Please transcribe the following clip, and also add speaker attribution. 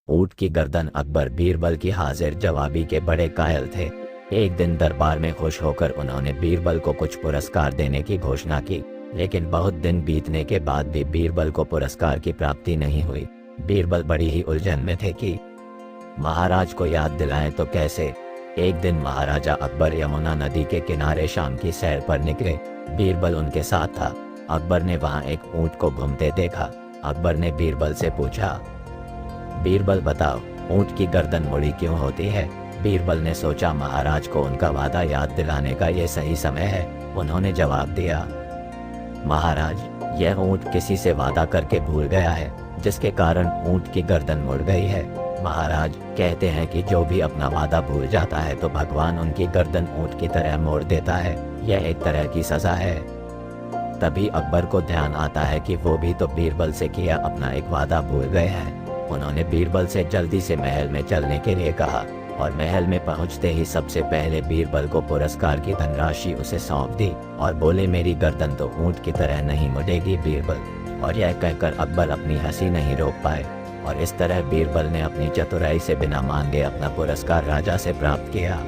Speaker 1: ऊंट की गर्दन। अकबर बीरबल की हाजिर जवाबी के बड़े कायल थे। एक दिन दरबार में खुश होकर उन्होंने बीरबल को कुछ पुरस्कार देने की घोषणा की, लेकिन बहुत दिन बीतने के बाद भी बीरबल को पुरस्कार की प्राप्ति नहीं हुई। बीरबल बड़ी ही उलझन में थे कि महाराज को याद दिलाएं तो कैसे। एक दिन महाराजा अकबर यमुना नदी के किनारे शाम की सैर पर निकले। बीरबल उनके साथ था। अकबर ने वहां एक ऊंट को घूमते देखा। अकबर ने बीरबल से पूछा, बीरबल बताओ, ऊंट की गर्दन मुड़ी क्यों होती है? बीरबल ने सोचा महाराज को उनका वादा याद दिलाने का ये सही समय है। उन्होंने जवाब दिया, महाराज, यह ऊंट किसी से वादा करके भूल गया है, जिसके कारण ऊंट की गर्दन मुड़ गई है। महाराज कहते हैं कि जो भी अपना वादा भूल जाता है तो भगवान उनकी गर्दन ऊंट की तरह मोड़ देता है। यह एक तरह की सजा है। तभी अकबर को ध्यान आता है कि वो भी तो बीरबल से किया अपना एक वादा भूल गए हैं। उन्होंने बीरबल से जल्दी से महल में चलने के लिए कहा और महल में पहुंचते ही सबसे पहले बीरबल को पुरस्कार की धनराशि उसे सौंप दी और बोले, मेरी गर्दन तो ऊंट की तरह नहीं मुड़ेगी बीरबल। और यह कहकर अकबर अपनी हंसी नहीं रोक पाए और इस तरह बीरबल ने अपनी चतुराई से बिना मांगे अपना पुरस्कार राजा से प्राप्त किया।